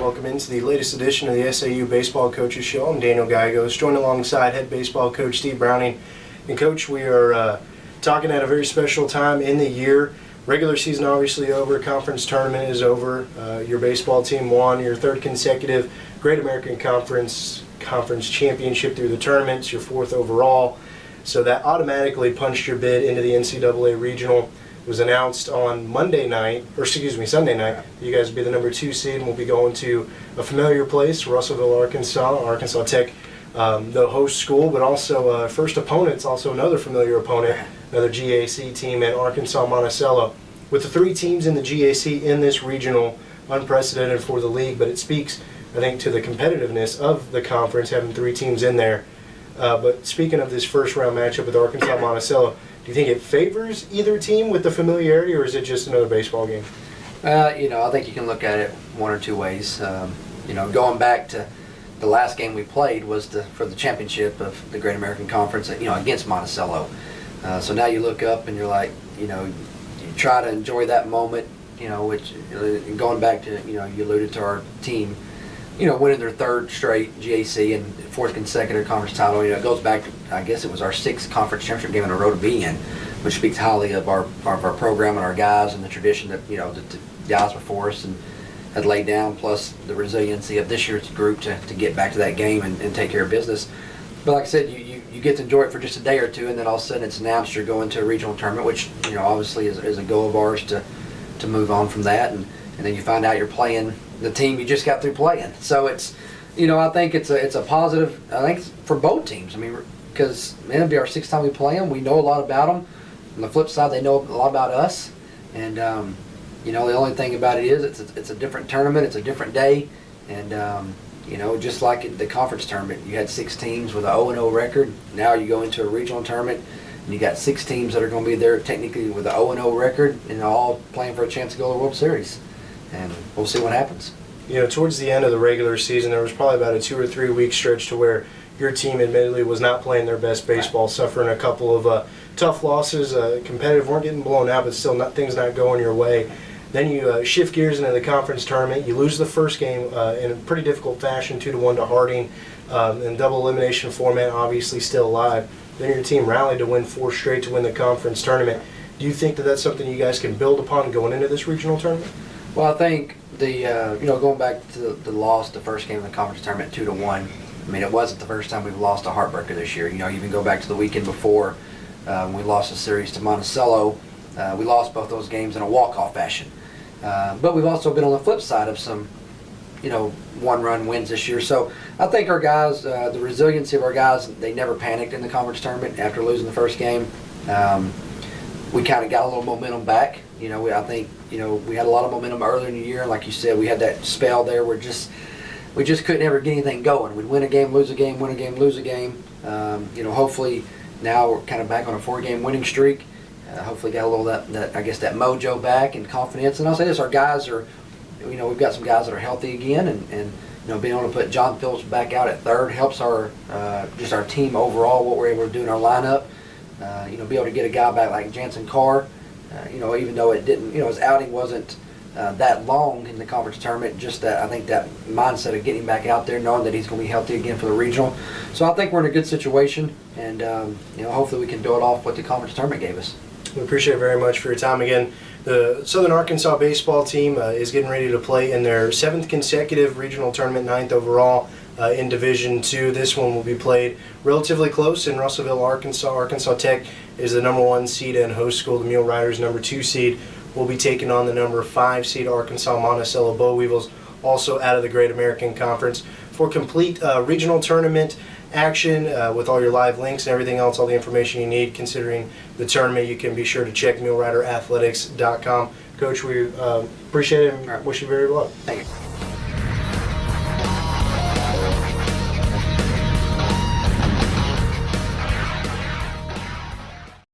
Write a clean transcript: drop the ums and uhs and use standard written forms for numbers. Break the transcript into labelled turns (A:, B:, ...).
A: Welcome into the latest edition of the SAU Baseball Coaches Show. I'm Daniel Gallegos, joined alongside head baseball coach Steve Browning. And Coach, we are talking at a very special time in the year. Regular season obviously over, conference tournament is over. Your baseball team won your third consecutive Great American Conference championship through the tournaments, your fourth overall. So that automatically punched your bid into the NCAA regional. It was announced on Sunday night. You guys will be the number 2 seed and we'll be going to a familiar place, Russellville, Arkansas Tech, the host school, but also first opponent's also another familiar opponent, another GAC team in Arkansas Monticello. With the 3 teams in the GAC in this regional, unprecedented for the league, but it speaks, I think, to the competitiveness of the conference, having 3 teams in there. But speaking of this first round matchup with Arkansas Monticello, do you think it favors either team with the familiarity, or is it just another baseball game?
B: I think you can look at it one or two ways. Going back to the last game we played was for the championship of the Great American Conference, against Monticello. So now you look up and you're like, you try to enjoy that moment, which going back to, you alluded to our team, winning their 3rd straight GAC and 4th consecutive conference title. It goes back to, I guess it was our 6th conference championship game in a row to be in, which speaks highly of our program and our guys and the tradition that, the guys before us and had laid down, plus the resiliency of this year's group to get back to that game and take care of business. But like I said, you get to enjoy it for just a day or two, and then all of a sudden it's announced you're going to a regional tournament, which, obviously is a goal of ours to move on from that. And then you find out you're playing the team you just got through playing. So it's, I think it's a positive, I think, for both teams. I mean, because it'll be our 6th time we play them. We know a lot about them. On the flip side, they know a lot about us. And, the only thing about it is it's a different tournament. It's a different day. And, just like the conference tournament, you had 6 teams with an 0-0 record. Now you go into a regional tournament, and you got 6 teams that are going to be there technically with an 0-0 record and all playing for a chance to go to the World Series. And we'll see what happens.
A: Towards the end of the regular season, there was probably about a 2 or 3 week stretch to where your team admittedly was not playing their best baseball, right, suffering a couple of tough losses, competitive, weren't getting blown out, but still things not going your way. Then you shift gears into the conference tournament. You lose the first game in a pretty difficult fashion, 2-1 to Harding, and double elimination format, obviously still alive. Then your team rallied to win 4 straight to win the conference tournament. Do you think that that's something you guys can build upon going into this regional tournament?
B: Well, I think going back to the loss, the first game of the conference tournament, 2-1. I mean, it wasn't the first time we've lost a heartbreaker this year. Even go back to the weekend before, we lost a series to Monticello. We lost both those games in a walk-off fashion. But we've also been on the flip side of some, 1-run wins this year. So I think our guys, the resiliency of our guys, they never panicked in the conference tournament after losing the first game. We kind of got a little momentum back. I think, we had a lot of momentum earlier in the year. Like you said, we had that spell there where we just couldn't ever get anything going. We'd win a game, lose a game, win a game, lose a game. Hopefully now we're kind of back on a 4-game winning streak. Hopefully got a little that that mojo back and confidence. And I'll say this, our guys are, we've got some guys that are healthy again, and being able to put John Phillips back out at 3rd helps our just our team overall, what we're able to do in our lineup. Be able to get a guy back like Jansen Carr, even though it didn't, his outing wasn't that long in the conference tournament, just that, I think that mindset of getting back out there, knowing that he's going to be healthy again for the regional. So I think we're in a good situation, and hopefully we can do it off what the conference tournament gave us.
A: We appreciate it very much for your time again. The Southern Arkansas baseball team is getting ready to play in their 7th consecutive regional tournament, 9th overall in Division II. This one will be played relatively close in Russellville, Arkansas. Arkansas Tech is the number 1 seed and host school. The Muleriders, number 2 seed, will be taking on the number 5 seed Arkansas Monticello Boll Weevils, also out of the Great American Conference. For complete regional tournament action with all your live links and everything else, all the information you need considering the tournament, you can be sure to check MuleriderAthletics.com. Coach, we appreciate it and wish you very well.
B: Thank you.